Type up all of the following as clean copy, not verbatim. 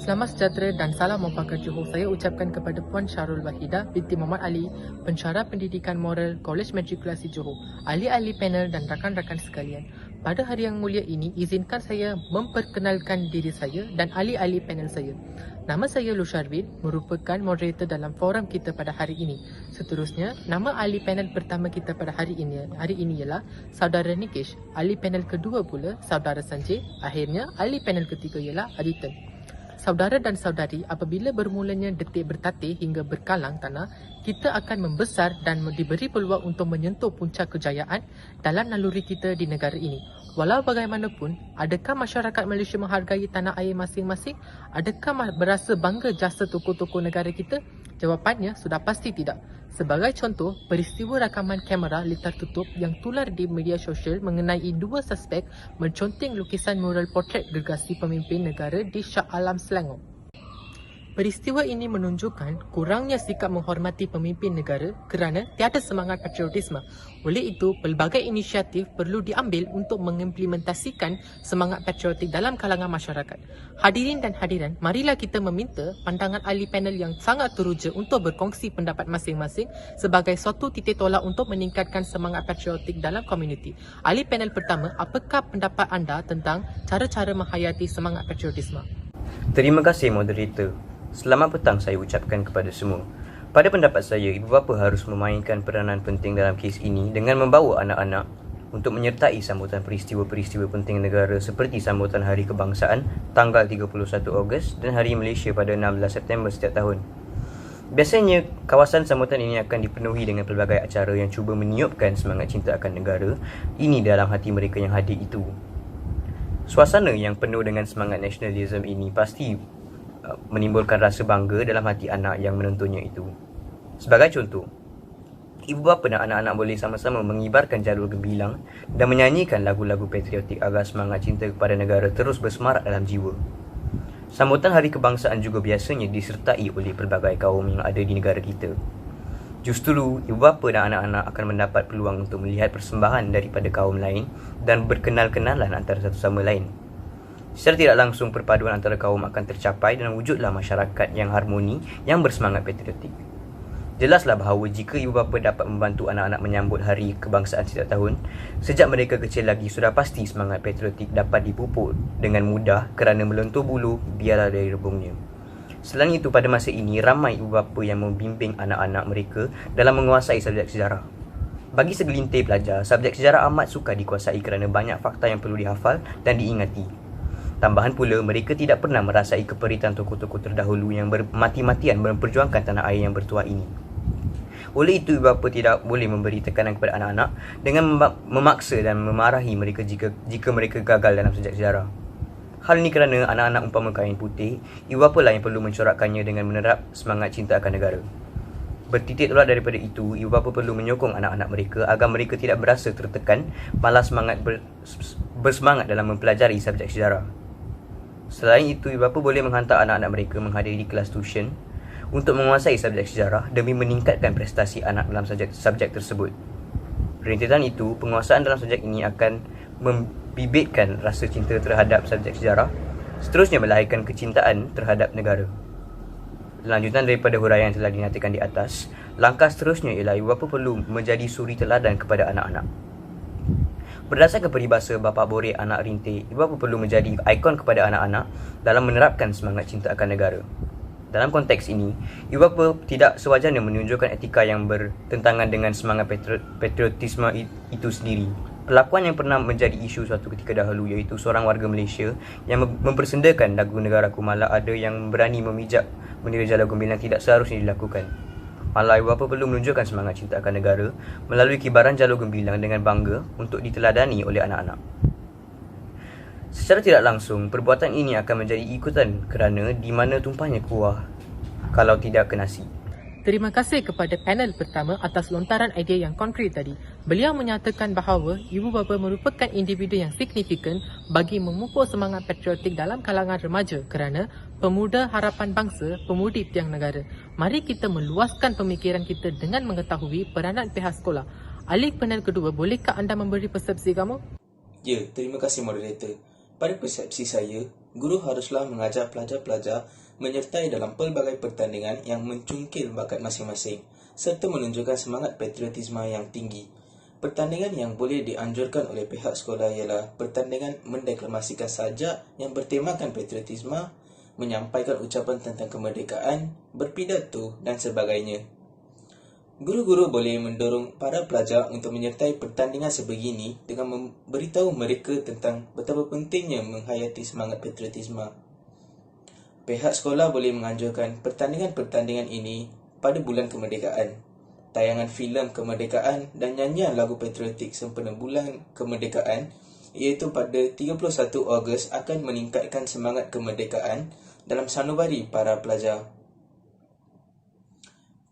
Selamat sejahtera dan salam Mufakat Johor. Saya ucapkan kepada Puan Syarul Wahidah binti Muhammad Ali, pensyarah pendidikan moral Kolej Matrikulasi Johor, ahli-ahli panel dan rakan-rakan sekalian. Pada hari yang mulia ini, izinkan saya memperkenalkan diri saya dan ahli-ahli panel saya. Nama saya Lu Sharwin, merupakan moderator dalam forum kita pada hari ini. Seterusnya, nama ahli panel pertama kita pada hari ini ialah Saudara Nikesh. Ahli panel kedua pula Saudara Sanjay. Akhirnya, ahli panel ketiga ialah Aditan. Saudara dan saudari, apabila bermulanya detik bertatih hingga berkalang tanah, kita akan membesar dan diberi peluang untuk menyentuh puncak kejayaan dalam naluri kita di negara ini. Walau bagaimanapun, adakah masyarakat Malaysia menghargai tanah air masing-masing? Adakah berasa bangga jasa tokoh-tokoh negara kita? Jawapannya sudah pasti tidak. Sebagai contoh, peristiwa rakaman kamera litar tutup yang tular di media sosial mengenai dua suspek menconteng lukisan mural potret gergasi pemimpin negara di Shah Alam, Selangor. Peristiwa ini menunjukkan kurangnya sikap menghormati pemimpin negara kerana tiada semangat patriotisme. Oleh itu, pelbagai inisiatif perlu diambil untuk mengimplementasikan semangat patriotik dalam kalangan masyarakat. Hadirin dan hadiran, marilah kita meminta pandangan ahli panel yang sangat teruja untuk berkongsi pendapat masing-masing sebagai suatu titik tolak untuk meningkatkan semangat patriotik dalam komuniti. Ahli panel pertama, apakah pendapat anda tentang cara-cara menghayati semangat patriotisme? Terima kasih moderator. Selamat petang saya ucapkan kepada semua. Pada pendapat saya, ibu bapa harus memainkan peranan penting dalam kes ini dengan membawa anak-anak untuk menyertai sambutan peristiwa-peristiwa penting negara seperti sambutan Hari Kebangsaan tanggal 31 Ogos dan Hari Malaysia pada 16 September setiap tahun. Biasanya, kawasan sambutan ini akan dipenuhi dengan pelbagai acara yang cuba meniupkan semangat cinta akan negara ini dalam hati mereka yang hadir itu. Suasana yang penuh dengan semangat nasionalisme ini pasti menimbulkan rasa bangga dalam hati anak yang menontonnya itu. Sebagai contoh, ibu bapa dan anak-anak boleh sama-sama mengibarkan jalur gembilang dan menyanyikan lagu-lagu patriotik agar semangat cinta kepada negara terus bersemarak dalam jiwa. Sambutan Hari Kebangsaan juga biasanya disertai oleh pelbagai kaum yang ada di negara kita. Justru, ibu bapa dan anak-anak akan mendapat peluang untuk melihat persembahan daripada kaum lain dan berkenal-kenalan antara satu sama lain. Secara tidak langsung, perpaduan antara kaum akan tercapai dan wujudlah masyarakat yang harmoni yang bersemangat patriotik. Jelaslah bahawa jika ibu bapa dapat membantu anak-anak menyambut Hari Kebangsaan setiap tahun, sejak mereka kecil lagi sudah pasti semangat patriotik dapat dipupuk dengan mudah kerana melontur bulu biarlah dari rebungnya. Selain itu, pada masa ini ramai ibu bapa yang membimbing anak-anak mereka dalam menguasai subjek sejarah. Bagi segelintir pelajar, subjek sejarah amat sukar dikuasai kerana banyak fakta yang perlu dihafal dan diingati. Tambahan pula, mereka tidak pernah merasai keperitan tokoh-tokoh terdahulu yang mati-matian memperjuangkan tanah air yang bertuah ini. Oleh itu, ibu bapa tidak boleh memberi tekanan kepada anak-anak dengan memaksa dan memarahi mereka jika mereka gagal dalam subjek sejarah. Hal ini kerana anak-anak umpama kain putih, ibu bapa lah yang perlu mencorakkannya dengan menerap semangat cinta akan negara. Bertitik tolak daripada itu, ibu bapa perlu menyokong anak-anak mereka agar mereka tidak berasa tertekan, malah bersemangat dalam mempelajari subjek sejarah. Selain itu, ibu bapa boleh menghantar anak-anak mereka menghadiri kelas tuition untuk menguasai subjek sejarah demi meningkatkan prestasi anak dalam subjek tersebut. Rentetan itu, penguasaan dalam subjek ini akan membibitkan rasa cinta terhadap subjek sejarah, seterusnya melahirkan kecintaan terhadap negara. Lanjutan daripada huraian yang telah dinyatakan di atas, langkah seterusnya ialah ibu bapa perlu menjadi suri teladan kepada anak-anak. Berdasarkan peribahasa bapa borek anak rintik, ibu bapa perlu menjadi ikon kepada anak-anak dalam menerapkan semangat cinta akan negara. Dalam konteks ini, ibu bapa tidak sewajarnya menunjukkan etika yang bertentangan dengan semangat patriotisme itu sendiri. Pelakuan yang pernah menjadi isu suatu ketika dahulu iaitu seorang warga Malaysia yang mempersendakan lagu negaraku malah ada yang berani memijak bendera Jalur Gembilang tidak seharusnya dilakukan. Malah ibu bapa perlu menunjukkan semangat cinta akan negara melalui kibaran Jalur Gembilang dengan bangga untuk diteladani oleh anak-anak. Secara tidak langsung, perbuatan ini akan menjadi ikutan kerana di mana tumpahnya kuah kalau tidak ke nasi. Terima kasih kepada panel pertama atas lontaran idea yang konkret tadi. Beliau menyatakan bahawa ibu bapa merupakan individu yang signifikan bagi memupuk semangat patriotik dalam kalangan remaja kerana pemuda harapan bangsa, pemudi tiang negara. Mari kita meluaskan pemikiran kita dengan mengetahui peranan pihak sekolah. Ahli panel kedua, bolehkah anda memberi persepsi kamu? Ya, terima kasih moderator. Pada persepsi saya, Guru haruslah mengajar pelajar-pelajar menyertai dalam pelbagai pertandingan yang mencungkil bakat masing-masing serta menunjukkan semangat patriotisme yang tinggi. Pertandingan yang boleh dianjurkan oleh pihak sekolah ialah pertandingan mendeklamasikan sajak yang bertemakan patriotisme, menyampaikan ucapan tentang kemerdekaan, berpidato dan sebagainya. Guru-guru boleh mendorong para pelajar untuk menyertai pertandingan sebegini dengan memberitahu mereka tentang betapa pentingnya menghayati semangat patriotisme. Pihak sekolah boleh menganjurkan pertandingan-pertandingan ini pada bulan kemerdekaan. Tayangan filem kemerdekaan dan nyanyian lagu patriotik sempena bulan kemerdekaan iaitu pada 31 Ogos akan meningkatkan semangat kemerdekaan dalam sanubari para pelajar.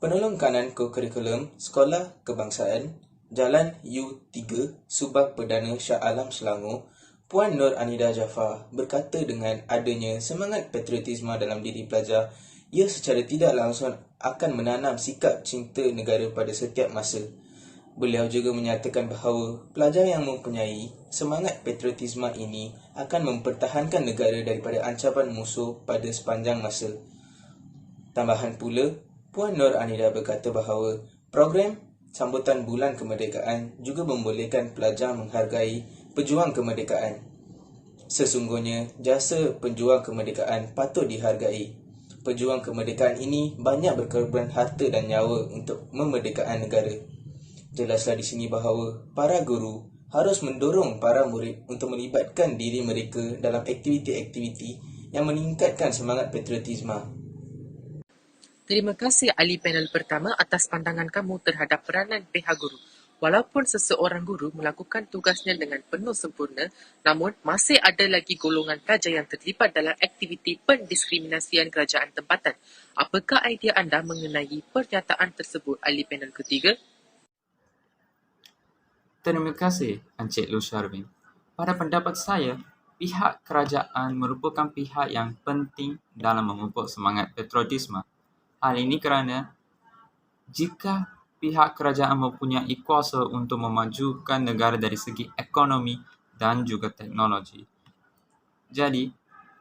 Penolong kanan kurikulum Sekolah Kebangsaan Jalan U3 Subang Perdana Shah Alam Selangor, Puan Nur Anida Jaafar berkata dengan adanya semangat patriotisme dalam diri pelajar, ia secara tidak langsung akan menanam sikap cinta negara pada setiap masa. Beliau juga menyatakan bahawa pelajar yang mempunyai semangat patriotisme ini akan mempertahankan negara daripada ancaman musuh pada sepanjang masa. Tambahan pula, Puan Nur Anida berkata bahawa program sambutan bulan kemerdekaan juga membolehkan pelajar menghargai pejuang kemerdekaan. Sesungguhnya, jasa penjuang kemerdekaan patut dihargai. Pejuang kemerdekaan ini banyak berkorban harta dan nyawa untuk memerdekakan negara. Jelaslah di sini bahawa para guru harus mendorong para murid untuk melibatkan diri mereka dalam aktiviti-aktiviti yang meningkatkan semangat patriotisme. Terima kasih ahli panel pertama atas pandangan kamu terhadap peranan pihak guru. Walaupun seseorang guru melakukan tugasnya dengan penuh sempurna, namun masih ada lagi golongan pelajar yang terlibat dalam aktiviti pendiskriminasian kerajaan tempatan. Apakah idea anda mengenai pernyataan tersebut, ahli panel ketiga? Terima kasih, Encik Lu Sharvin. Pada pendapat saya, pihak kerajaan merupakan pihak yang penting dalam memupuk semangat patriotisme. Hal ini kerana jika pihak kerajaan mempunyai kuasa untuk memajukan negara dari segi ekonomi dan juga teknologi, jadi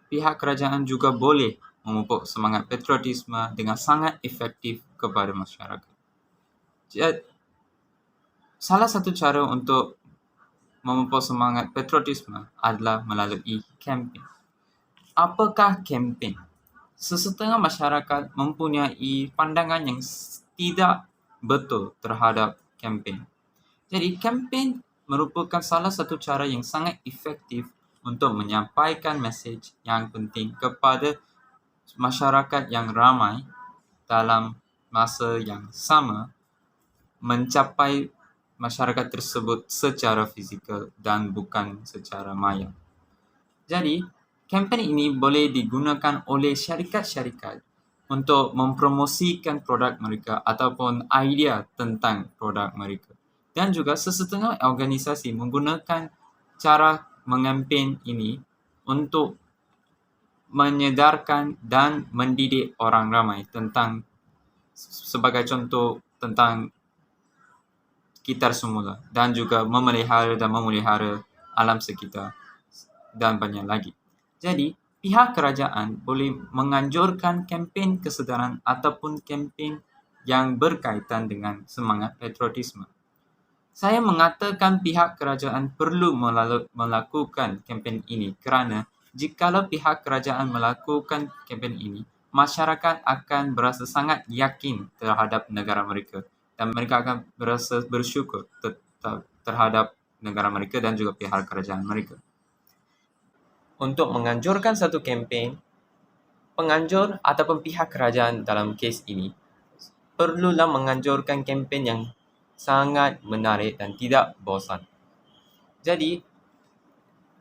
pihak kerajaan juga boleh memupuk semangat patriotisme dengan sangat efektif kepada masyarakat. Jadi, salah satu cara untuk memupuk semangat patriotisme adalah melalui kempen. Apakah kempen? Sesetengah masyarakat mempunyai pandangan yang tidak betul terhadap kempen. Jadi, kempen merupakan salah satu cara yang sangat efektif untuk menyampaikan mesej yang penting kepada masyarakat yang ramai dalam masa yang sama, mencapai masyarakat tersebut secara fizikal dan bukan secara maya. Jadi, kempen ini boleh digunakan oleh syarikat-syarikat untuk mempromosikan produk mereka ataupun idea tentang produk mereka. Dan juga sesetengah organisasi menggunakan cara mengempen ini untuk menyedarkan dan mendidik orang ramai tentang, sebagai contoh, tentang sekitar semula dan juga memelihara dan memelihara alam sekitar dan banyak lagi. Jadi, pihak kerajaan boleh menganjurkan kempen kesedaran ataupun kempen yang berkaitan dengan semangat patriotisme. Saya mengatakan pihak kerajaan perlu melakukan kempen ini kerana jikalau pihak kerajaan melakukan kempen ini, masyarakat akan berasa sangat yakin terhadap negara mereka dan mereka akan berasa bersyukur terhadap negara mereka dan juga pihak kerajaan mereka. Untuk menganjurkan satu kempen, penganjur ataupun pihak kerajaan dalam kes ini perlulah menganjurkan kempen yang sangat menarik dan tidak bosan. Jadi,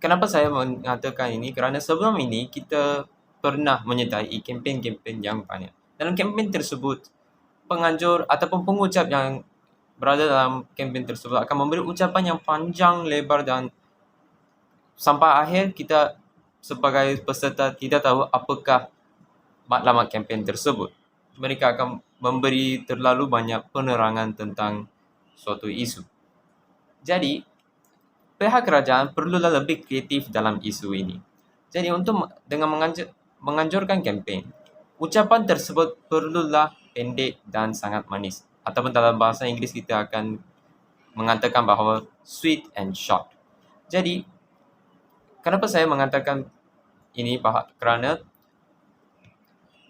kenapa saya mengatakan ini? Kerana sebelum ini kita pernah menyertai kempen-kempen yang banyak. Dalam kempen tersebut, penganjur ataupun pengucap yang berada dalam kempen tersebut akan memberi ucapan yang panjang, lebar dan sampai akhir kita sebagai peserta tidak tahu apakah matlamat kempen tersebut. Mereka akan memberi terlalu banyak penerangan tentang suatu isu. Jadi, pihak kerajaan perlulah lebih kreatif dalam isu ini. Jadi dengan menganjurkan kempen, ucapan tersebut perlulah pendek dan sangat manis. Ataupun dalam bahasa Inggeris kita akan mengatakan bahawa sweet and short. Jadi, kenapa saya mengatakan ini kerana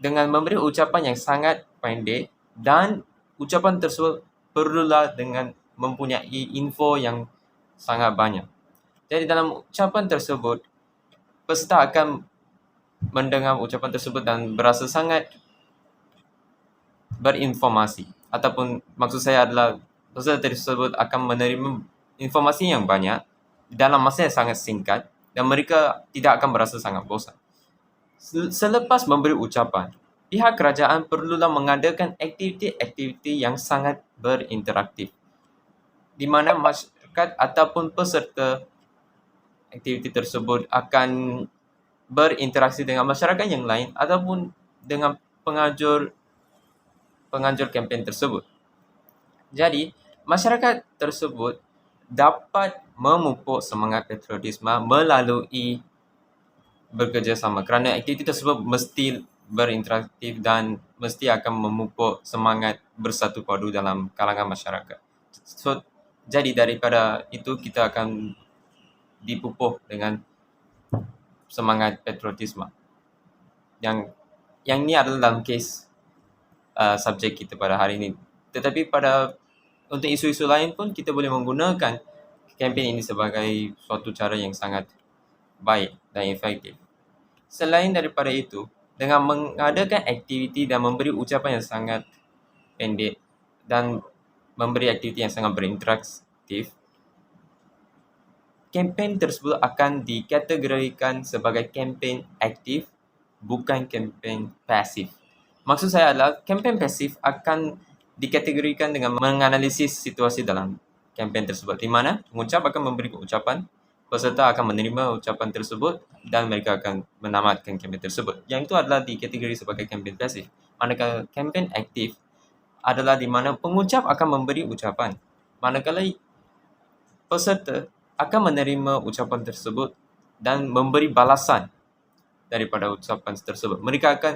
dengan memberi ucapan yang sangat pendek dan ucapan tersebut perlulah dengan mempunyai info yang sangat banyak. Jadi dalam ucapan tersebut, peserta akan mendengar ucapan tersebut dan berasa sangat berinformasi. Ataupun maksud saya adalah peserta tersebut akan menerima informasi yang banyak dalam masa yang sangat singkat dan mereka tidak akan berasa sangat bosan. Selepas memberi ucapan, pihak kerajaan perlulah mengadakan aktiviti-aktiviti yang sangat berinteraktif di mana masyarakat ataupun peserta aktiviti tersebut akan berinteraksi dengan masyarakat yang lain ataupun dengan penganjur kempen tersebut. Jadi, masyarakat tersebut dapat memupuk semangat patriotisme melalui bekerjasama kerana aktiviti tersebut mesti berinteraktif dan mesti akan memupuk semangat bersatu padu dalam kalangan masyarakat. Jadi daripada itu kita akan dipupuk dengan semangat patriotisme. Yang ini adalah dalam kes subjek kita pada hari ini. Tetapi untuk isu-isu lain pun kita boleh menggunakan kempen ini sebagai suatu cara yang sangat baik dan efektif. Selain daripada itu, dengan mengadakan aktiviti dan memberi ucapan yang sangat pendek dan memberi aktiviti yang sangat berinteraktif, kempen tersebut akan dikategorikan sebagai kempen aktif, bukan kempen pasif. Maksud saya adalah kempen pasif akan dikategorikan dengan menganalisis situasi dalam kempen tersebut, di mana pengucap akan memberi ucapan, peserta akan menerima ucapan tersebut dan mereka akan menamatkan kempen tersebut. Yang itu adalah dikategori sebagai kempen pasif. Manakala kempen aktif adalah di mana pengucap akan memberi ucapan, manakala peserta akan menerima ucapan tersebut dan memberi balasan daripada ucapan tersebut. Mereka akan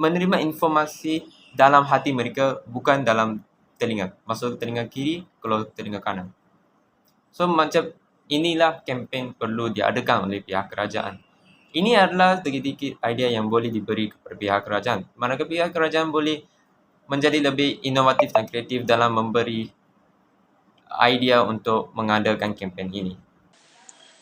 menerima informasi dalam hati mereka, bukan dalam telinga. Masuk telinga kiri, keluar telinga kanan. So, macam inilah kempen perlu diadakan oleh pihak kerajaan. Ini adalah sedikit idea yang boleh diberi kepada pihak kerajaan. Manakala pihak kerajaan boleh menjadi lebih inovatif dan kreatif dalam memberi idea untuk mengadakan kempen ini.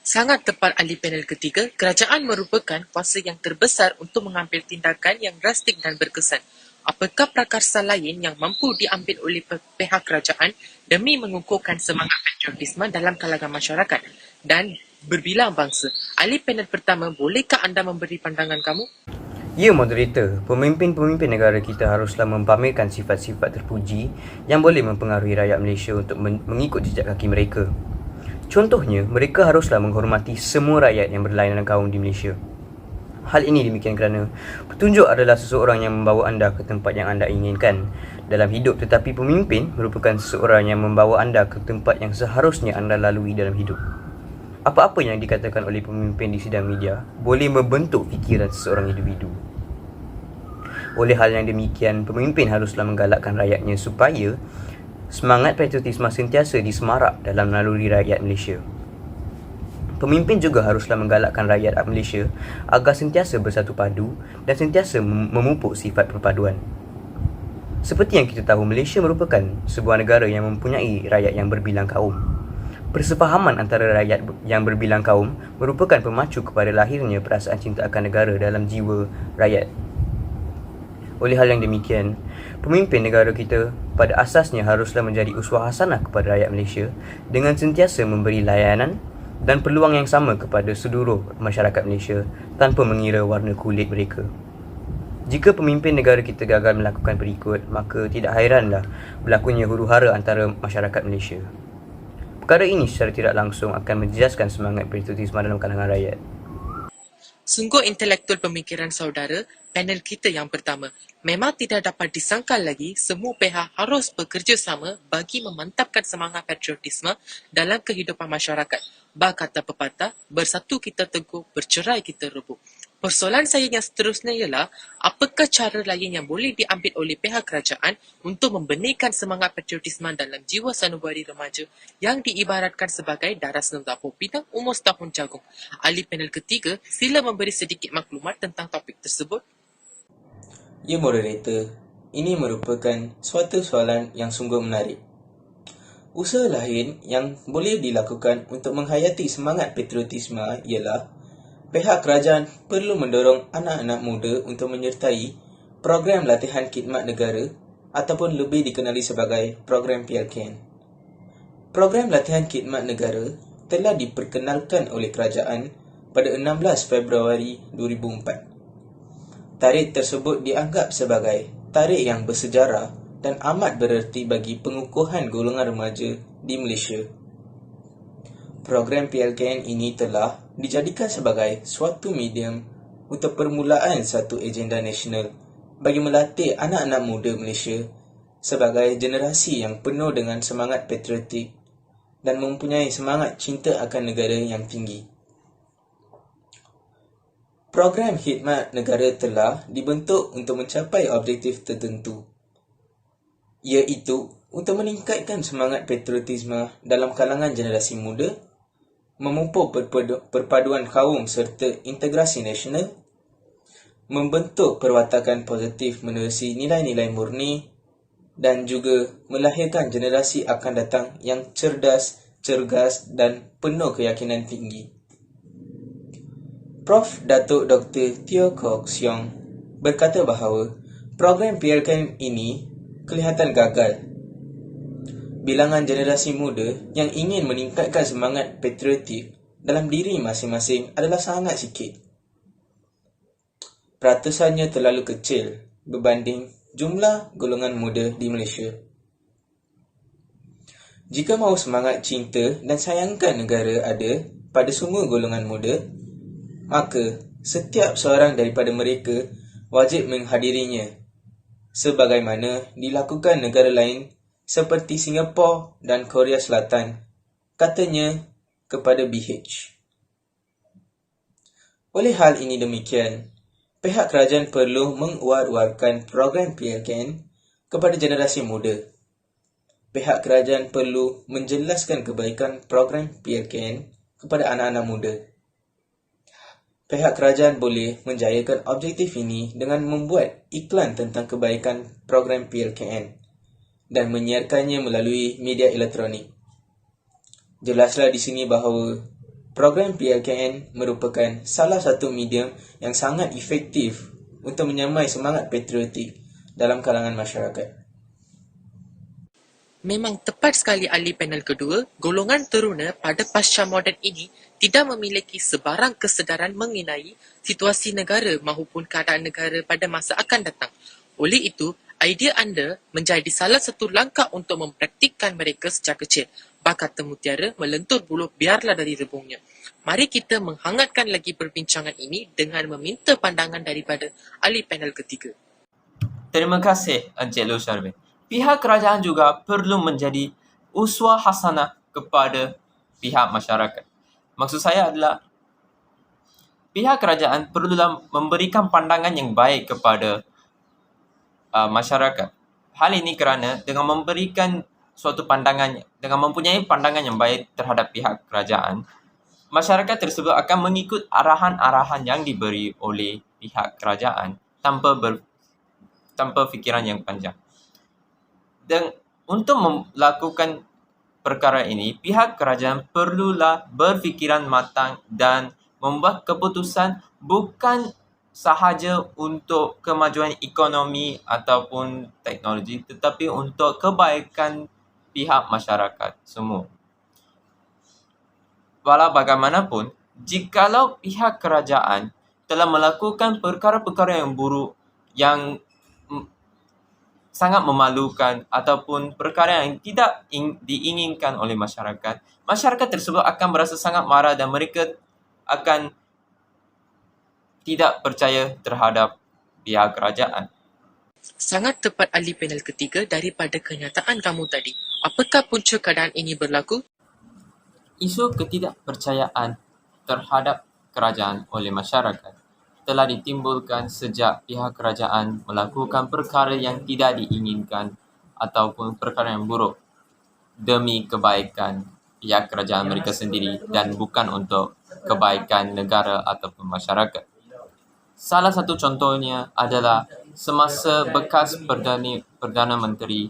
Sangat tepat ahli panel ketiga, kerajaan merupakan kuasa yang terbesar untuk mengambil tindakan yang drastik dan berkesan. Apakah prakarsa lain yang mampu diambil oleh pihak kerajaan demi mengukuhkan semangat patriotisme dalam kalangan masyarakat dan berbilang bangsa? Ahli panel pertama, bolehkah anda memberi pandangan kamu? Ya, moderator, pemimpin-pemimpin negara kita haruslah mempamerkan sifat-sifat terpuji yang boleh mempengaruhi rakyat Malaysia untuk mengikut jejak kaki mereka. Contohnya, mereka haruslah menghormati semua rakyat yang berlainan kaum di Malaysia. Hal ini demikian kerana petunjuk adalah seseorang yang membawa anda ke tempat yang anda inginkan dalam hidup, tetapi pemimpin merupakan seseorang yang membawa anda ke tempat yang seharusnya anda lalui dalam hidup. Apa-apa yang dikatakan oleh pemimpin di sidang media boleh membentuk fikiran seseorang individu. Oleh hal yang demikian, pemimpin haruslah menggalakkan rakyatnya supaya semangat patriotisme sentiasa disemarak dalam naluri rakyat Malaysia. Pemimpin juga haruslah menggalakkan rakyat Malaysia agar sentiasa bersatu padu dan sentiasa memupuk sifat perpaduan. Seperti yang kita tahu, Malaysia merupakan sebuah negara yang mempunyai rakyat yang berbilang kaum. Persefahaman antara rakyat yang berbilang kaum merupakan pemacu kepada lahirnya perasaan cinta akan negara dalam jiwa rakyat. Oleh hal yang demikian, pemimpin negara kita pada asasnya haruslah menjadi uswah hasanah kepada rakyat Malaysia dengan sentiasa memberi layanan dan peluang yang sama kepada seluruh masyarakat Malaysia tanpa mengira warna kulit mereka. Jika pemimpin negara kita gagal melakukan berikut, maka tidak hairanlah berlakunya huru-hara antara masyarakat Malaysia. Perkara ini secara tidak langsung akan menjejaskan semangat patriotisme dalam kalangan rakyat. Sungguh intelektual pemikiran saudara, panel kita yang pertama. Memang tidak dapat disangkal lagi, semua pihak harus bekerjasama bagi memantapkan semangat patriotisme dalam kehidupan masyarakat. Kata pepatah, bersatu kita teguh, bercerai kita rebuk. Persoalan saya yang seterusnya ialah, apakah cara lain yang boleh diambil oleh pihak kerajaan untuk membenihkan semangat patriotisme dalam jiwa sanubari remaja yang diibaratkan sebagai darah senum dapur bidang umur setahun jagung. Ahli panel ketiga, sila memberi sedikit maklumat tentang topik tersebut. Ya moderator, ini merupakan suatu soalan yang sungguh menarik. Usaha lain yang boleh dilakukan untuk menghayati semangat patriotisme ialah pihak kerajaan perlu mendorong anak-anak muda untuk menyertai program latihan khidmat negara ataupun lebih dikenali sebagai program PLKN. Program latihan khidmat negara telah diperkenalkan oleh kerajaan pada 16 Februari 2004. Tarikh tersebut dianggap sebagai tarikh yang bersejarah dan amat bererti bagi pengukuhan golongan remaja di Malaysia. Program PLKN ini telah dijadikan sebagai suatu medium untuk permulaan satu agenda nasional bagi melatih anak-anak muda Malaysia sebagai generasi yang penuh dengan semangat patriotik dan mempunyai semangat cinta akan negara yang tinggi. Program khidmat negara telah dibentuk untuk mencapai objektif tertentu, iaitu untuk meningkatkan semangat patriotisme dalam kalangan generasi muda, memupuk perpaduan kaum serta integrasi nasional, membentuk perwatakan positif menerusi nilai-nilai murni dan juga melahirkan generasi akan datang yang cerdas, cergas dan penuh keyakinan tinggi. Prof. Datuk Dr. Teo Kok Siong berkata bahawa program PLKN ini kelihatan gagal. Bilangan generasi muda yang ingin meningkatkan semangat patriotik dalam diri masing-masing adalah sangat sikit. Peratusannya terlalu kecil berbanding jumlah golongan muda di Malaysia. Jika mahu semangat cinta dan sayangkan negara ada pada semua golongan muda, maka setiap seorang daripada mereka wajib menghadirinya, sebagaimana dilakukan negara lain seperti Singapura dan Korea Selatan, katanya kepada BH. Oleh hal ini demikian, pihak kerajaan perlu menguat-uatkan program PLKN kepada generasi muda. Pihak kerajaan perlu menjelaskan kebaikan program PLKN kepada anak-anak muda. Pihak kerajaan boleh menjayakan objektif ini dengan membuat iklan tentang kebaikan program PLKN dan menyiarkannya melalui media elektronik. Jelaslah di sini bahawa program PLKN merupakan salah satu medium yang sangat efektif untuk menyamai semangat patriotik dalam kalangan masyarakat. Memang tepat sekali ahli panel kedua, golongan teruna pada pasca moden ini tidak memiliki sebarang kesedaran mengenai situasi negara maupun keadaan negara pada masa akan datang. Oleh itu, idea anda menjadi salah satu langkah untuk mempraktikkan mereka sejak kecil. Kata mutiara, melentur buluh biarlah dari rebungnya. Mari kita menghangatkan lagi perbincangan ini dengan meminta pandangan daripada ahli panel ketiga. Terima kasih, Encik Lu Syarwin. Pihak kerajaan juga perlu menjadi uswah hasanah kepada pihak masyarakat. Maksud saya adalah pihak kerajaan perlulah memberikan pandangan yang baik kepada masyarakat. Hal ini kerana dengan memberikan suatu pandangan, dengan mempunyai pandangan yang baik terhadap pihak kerajaan, masyarakat tersebut akan mengikut arahan-arahan yang diberi oleh pihak kerajaan tanpa fikiran yang panjang. Dan untuk melakukan perkara ini, pihak kerajaan perlulah berfikiran matang dan membuat keputusan bukan sahaja untuk kemajuan ekonomi ataupun teknologi, tetapi untuk kebaikan pihak masyarakat semua. Walau bagaimanapun, jikalau pihak kerajaan telah melakukan perkara-perkara yang buruk, yang sangat memalukan ataupun perkara yang tidak diinginkan oleh masyarakat, masyarakat tersebut akan merasa sangat marah dan mereka akan tidak percaya terhadap pihak kerajaan. Sangat tepat ahli panel ketiga daripada kenyataan kamu tadi. Apakah punca keadaan ini berlaku? Isu ketidakpercayaan terhadap kerajaan oleh masyarakat telah ditimbulkan sejak pihak kerajaan melakukan perkara yang tidak diinginkan ataupun perkara yang buruk demi kebaikan pihak kerajaan mereka sendiri dan bukan untuk kebaikan negara ataupun masyarakat. Salah satu contohnya adalah semasa bekas Perdana Menteri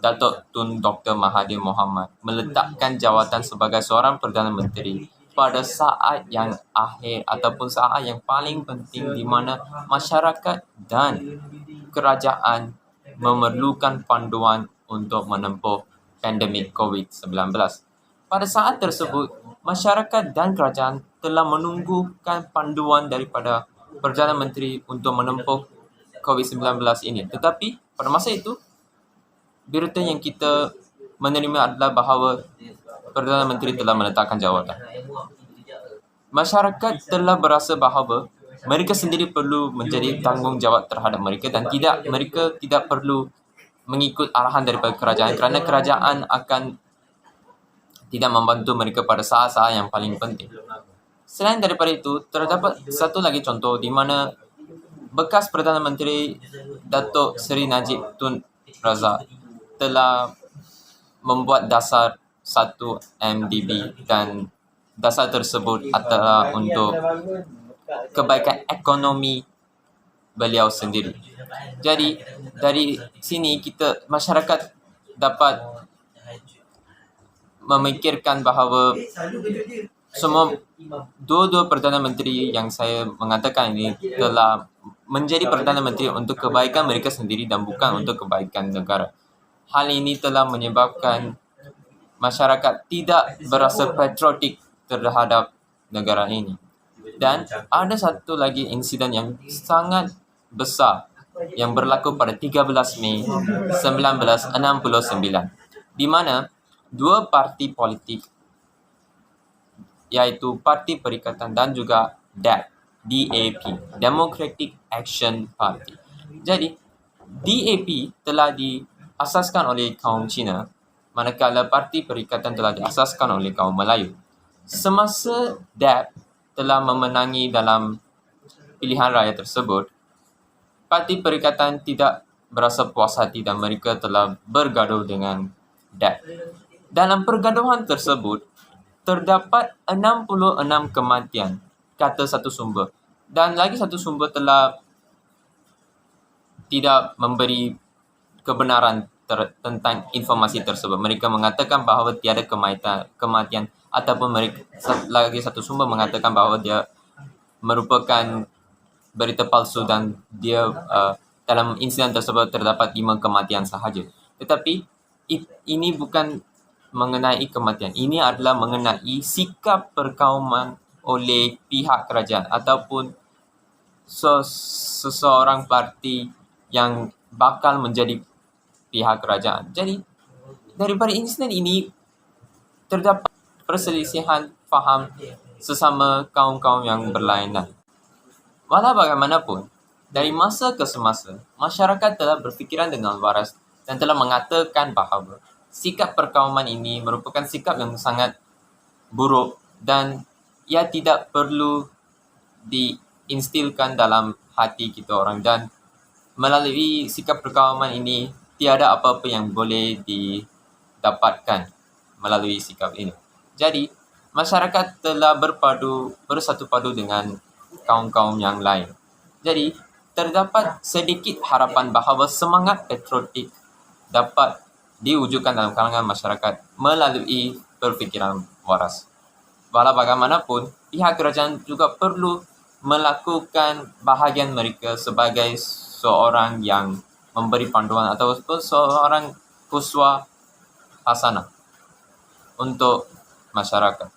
Datuk Tun Dr. Mahathir Mohamad meletakkan jawatan sebagai seorang Perdana Menteri pada saat yang akhir ataupun saat yang paling penting di mana masyarakat dan kerajaan memerlukan panduan untuk menempuh pandemik COVID-19. Pada saat tersebut, masyarakat dan kerajaan telah menunggukan panduan daripada Perdana Menteri untuk menempuh COVID-19 ini. Tetapi pada masa itu, berita yang kita menerima adalah bahawa Perdana Menteri telah meletakkan jawatan. Masyarakat telah berasa bahawa mereka sendiri perlu menjadi tanggungjawab terhadap mereka dan mereka tidak perlu mengikut arahan daripada kerajaan kerana kerajaan akan tidak membantu mereka pada saat-saat yang paling penting. Selain daripada itu, terdapat satu lagi contoh di mana bekas Perdana Menteri Datuk Seri Najib Tun Razak telah membuat dasar 1 MDB dan dasar tersebut adalah untuk kebaikan ekonomi beliau sendiri. Jadi dari sini masyarakat dapat memikirkan bahawa semua dua-dua Perdana Menteri yang saya mengatakan ini telah menjadi Perdana Menteri untuk kebaikan mereka sendiri dan bukan untuk kebaikan negara. Hal ini telah menyebabkan masyarakat tidak berasa patriotik terhadap negara ini. Dan ada satu lagi insiden yang sangat besar yang berlaku pada 13 Mei 1969 di mana dua parti politik iaitu Parti Perikatan dan juga DAP, Democratic Action Party. Jadi, DAP telah diasaskan oleh kaum Cina, manakala Parti Perikatan telah diasaskan oleh kaum Melayu. Semasa DAP telah memenangi dalam pilihan raya tersebut, Parti Perikatan tidak berasa puas hati dan mereka telah bergaduh dengan DAP. Dalam pergaduhan tersebut, terdapat 66 kematian, kata satu sumber. Dan lagi satu sumber telah tidak memberi kebenaran tentang informasi tersebut. Mereka mengatakan bahawa tiada kematian ataupun lagi satu sumber mengatakan bahawa dia merupakan berita palsu dan dia dalam insiden tersebut terdapat 5 kematian sahaja. Tetapi ini bukan mengenai kematian. Ini adalah mengenai sikap perkauman oleh pihak kerajaan ataupun seseorang parti yang bakal menjadi pihak kerajaan. Jadi, daripada insiden ini, terdapat perselisihan faham sesama kaum-kaum yang berlainan. Walau bagaimanapun, dari masa ke semasa, masyarakat telah berfikiran dengan waras dan telah mengatakan bahawa sikap perkauman ini merupakan sikap yang sangat buruk dan ia tidak perlu diinstilkan dalam hati kita orang dan melalui sikap perkauman ini tiada apa-apa yang boleh didapatkan melalui sikap ini. Jadi, masyarakat telah bersatu padu dengan kaum-kaum yang lain. Jadi, terdapat sedikit harapan bahawa semangat patriotik dapat diwujudkan dalam kalangan masyarakat melalui berfikiran waras. Walau bagaimanapun, pihak kerajaan juga perlu melakukan bahagian mereka sebagai seorang yang memberi panduan ataupun seorang uswah hasanah untuk masyarakat.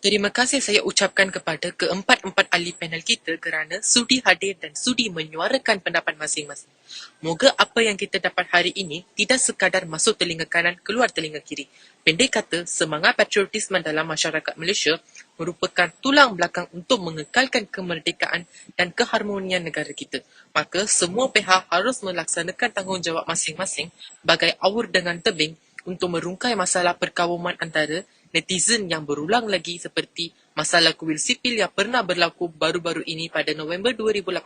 Terima kasih saya ucapkan kepada keempat-empat ahli panel kita kerana sudi hadir dan sudi menyuarakan pendapat masing-masing. Moga apa yang kita dapat hari ini tidak sekadar masuk telinga kanan, keluar telinga kiri. Pendek kata, semangat patriotisme dalam masyarakat Malaysia merupakan tulang belakang untuk mengekalkan kemerdekaan dan keharmonian negara kita. Maka, semua pihak harus melaksanakan tanggungjawab masing-masing bagai awur dengan tebing untuk merungkai masalah perkauman antara netizen yang berulang lagi seperti masalah kuil sipil yang pernah berlaku baru-baru ini pada November 2018.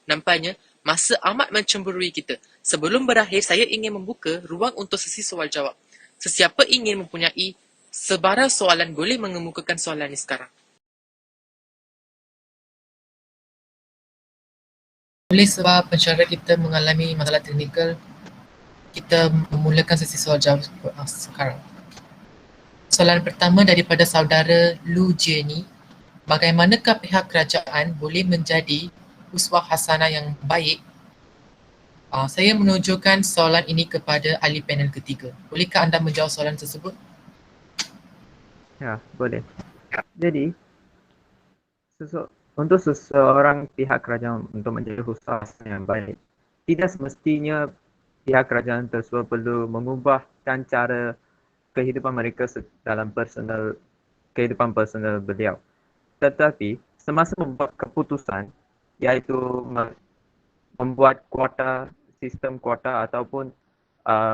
Nampaknya, masa amat mencemburui kita. Sebelum berakhir, saya ingin membuka ruang untuk sesi soal jawab. Sesiapa ingin mempunyai sebarang soalan boleh mengemukakan soalan ini sekarang. Boleh sebab pensyarah kita mengalami masalah teknikal, kita memulakan sesi soal jawab sekarang. Soalan pertama daripada saudara Lu Jenny. Bagaimanakah pihak kerajaan boleh menjadi uswah hasanah yang baik? Saya menunjukkan soalan ini kepada ahli panel ketiga. Bolehkah anda menjawab soalan tersebut? Ya, boleh. Jadi, untuk seseorang pihak kerajaan untuk menjadi usaha yang baik, tidak semestinya pihak kerajaan tersebut perlu mengubahkan cara kehidupan mereka dalam kehidupan personal beliau. Tetapi, semasa membuat keputusan, iaitu membuat sistem kuota ataupun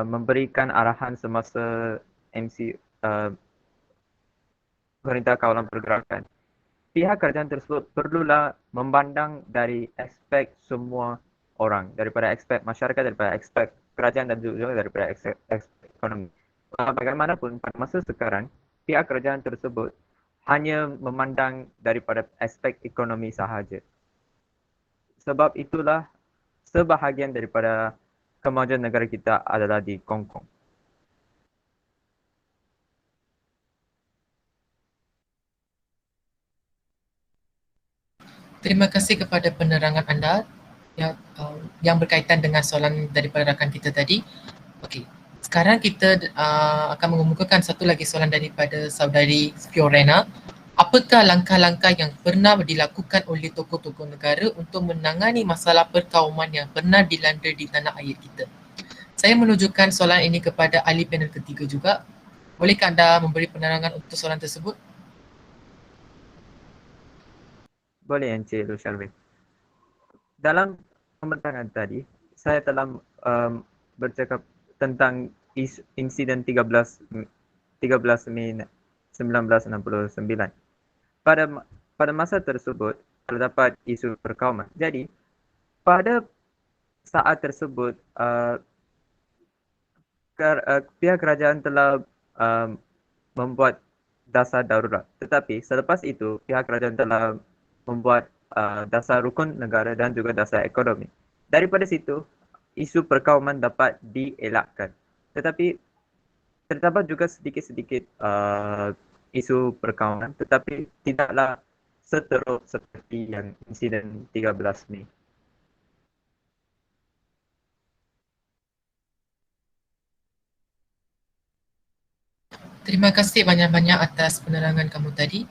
memberikan arahan semasa MC Perintah Kawalan Pergerakan, pihak kerajaan tersebut perlulah memandang dari aspek semua orang, daripada aspek masyarakat, daripada aspek kerajaan dan juga daripada aspek ekonomi. Bagaimanapun pada masa sekarang, pihak kerajaan tersebut hanya memandang daripada aspek ekonomi sahaja. Sebab itulah sebahagian daripada kemajuan negara kita adalah di Kongkong. Terima kasih kepada penerangan anda yang berkaitan dengan soalan daripada rakan kita tadi. Okey, sekarang kita akan mengemukakan satu lagi soalan daripada saudari Fiorena. Apakah langkah-langkah yang pernah dilakukan oleh tokoh-tokoh negara untuk menangani masalah perkauman yang pernah dilanda di tanah air kita? Saya menunjukkan soalan ini kepada ahli panel ketiga juga. Bolehkah anda memberi penerangan untuk soalan tersebut? Boleh, Encik Lu Shalwin. Dalam pembentangan tadi, saya telah bercakap tentang insiden 13 Mei 1969. Pada masa tersebut, terdapat isu perkauman. Jadi, pada saat tersebut, pihak kerajaan telah membuat dasar darurat. Tetapi selepas itu, pihak kerajaan telah membuat dasar rukun negara dan juga dasar ekonomi. Daripada situ, isu perkauman dapat dielakkan. Tetapi terdapat juga sedikit-sedikit isu perkauman, tetapi tidaklah seteruk seperti yang insiden 13 Mei. Terima kasih banyak-banyak atas penerangan kamu tadi.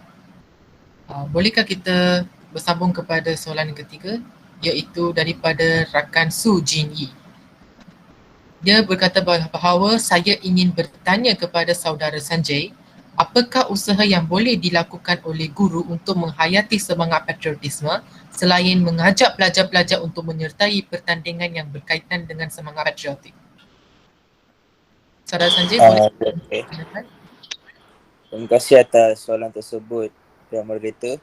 Bolehkah kita bersambung kepada soalan yang ketiga, iaitu daripada rakan Su Jin Yi. Dia berkata bahawa saya ingin bertanya kepada saudara Sanjay, apakah usaha yang boleh dilakukan oleh guru untuk menghayati semangat patriotisme selain mengajak pelajar-pelajar untuk menyertai pertandingan yang berkaitan dengan semangat patriotik? Saudara Sanjay, boleh silakan. Terima kasih atas soalan tersebut, Pihak Moderator.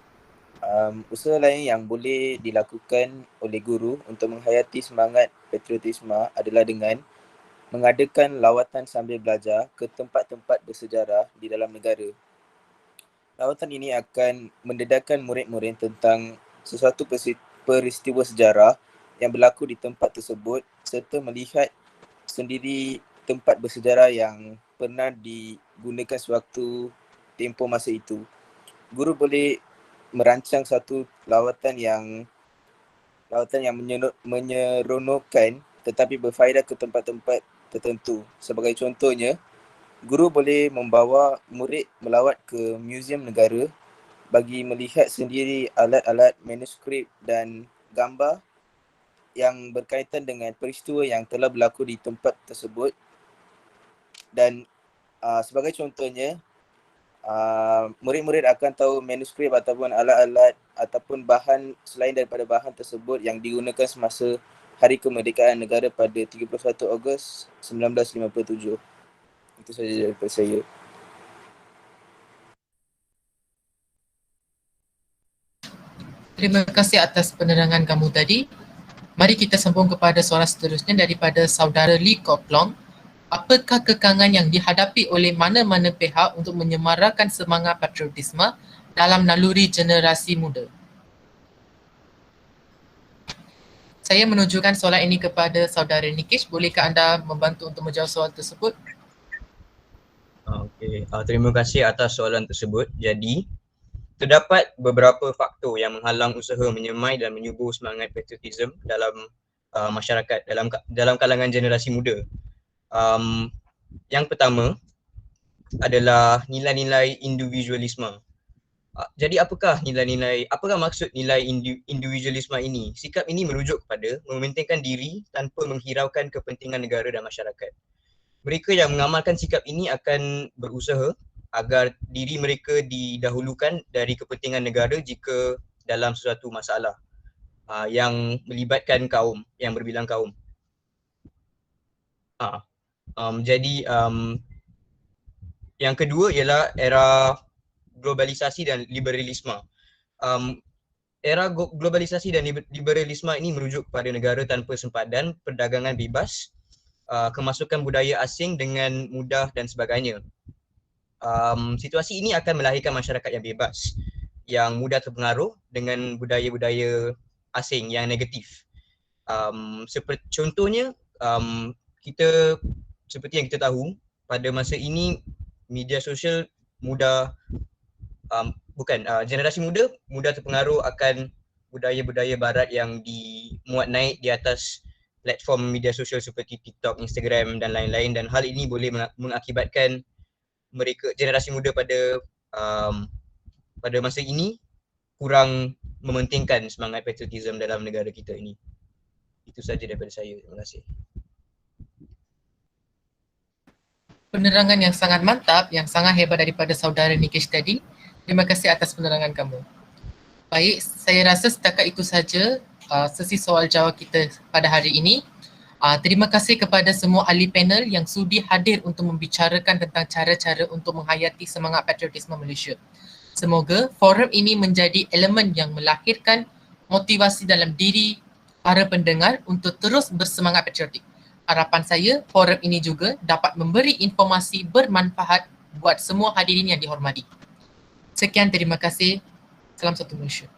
Usaha lain yang boleh dilakukan oleh guru untuk menghayati semangat patriotisme adalah dengan mengadakan lawatan sambil belajar ke tempat-tempat bersejarah di dalam negara. Lawatan ini akan mendedahkan murid-murid tentang sesuatu peristiwa sejarah yang berlaku di tempat tersebut serta melihat sendiri tempat bersejarah yang pernah digunakan sewaktu tempoh masa itu. Guru boleh merancang satu lawatan yang menyeronokkan tetapi berfaedah ke tempat-tempat tertentu. Sebagai contohnya, guru boleh membawa murid melawat ke Muzium Negara bagi melihat sendiri alat-alat manuskrip dan gambar yang berkaitan dengan peristiwa yang telah berlaku di tempat tersebut. Dan sebagai contohnya, murid-murid akan tahu manuskrip ataupun alat-alat ataupun bahan selain daripada bahan tersebut yang digunakan semasa Hari Kemerdekaan Negara pada 31 Ogos 1957. Itu saja daripada saya. Terima kasih atas penerangan kamu tadi. Mari kita sambung kepada soalan seterusnya daripada saudara Lee Kok Long. Apakah kekangan yang dihadapi oleh mana-mana pihak untuk menyemarakan semangat patriotisme dalam naluri generasi muda? Saya menunjukkan soalan ini kepada saudara Nikish. Bolehkah anda membantu untuk menjawab soalan tersebut? Okey, terima kasih atas soalan tersebut. Jadi, terdapat beberapa faktor yang menghalang usaha menyemai dan menyubur semangat patriotism dalam masyarakat, dalam kalangan generasi muda. Yang pertama adalah nilai-nilai individualisme. Jadi apakah maksud nilai individualisme ini? Sikap ini merujuk kepada mementingkan diri tanpa menghiraukan kepentingan negara dan masyarakat. Mereka yang mengamalkan sikap ini akan berusaha agar diri mereka didahulukan dari kepentingan negara jika dalam sesuatu masalah yang melibatkan kaum, yang berbilang kaum. Jadi yang kedua ialah era globalisasi dan liberalisme. Era globalisasi dan liberalisme ini merujuk kepada negara tanpa sempadan, perdagangan bebas, kemasukan budaya asing dengan mudah dan sebagainya. Situasi ini akan melahirkan masyarakat yang bebas, yang mudah terpengaruh dengan budaya-budaya asing yang negatif. Contohnya, kita seperti yang kita tahu, pada masa ini media sosial mudah generasi muda mudah terpengaruh akan budaya-budaya barat yang dimuat naik di atas platform media sosial seperti TikTok, Instagram dan lain-lain, dan hal ini boleh mengakibatkan mereka, generasi muda pada masa ini kurang mementingkan semangat patriotism dalam negara kita ini. Itu saja daripada saya. Terima kasih. Penerangan yang sangat mantap, yang sangat hebat daripada saudara Nikish tadi. Terima kasih atas penerangan kamu. Baik, saya rasa setakat itu saja sesi soal jawab kita pada hari ini. Terima kasih kepada semua ahli panel yang sudi hadir untuk membicarakan tentang cara-cara untuk menghayati semangat patriotisme Malaysia. Semoga forum ini menjadi elemen yang melahirkan motivasi dalam diri para pendengar untuk terus bersemangat patriotik. Harapan saya, forum ini juga dapat memberi informasi bermanfaat buat semua hadirin yang dihormati. Sekian, terima kasih. Salam satu Malaysia.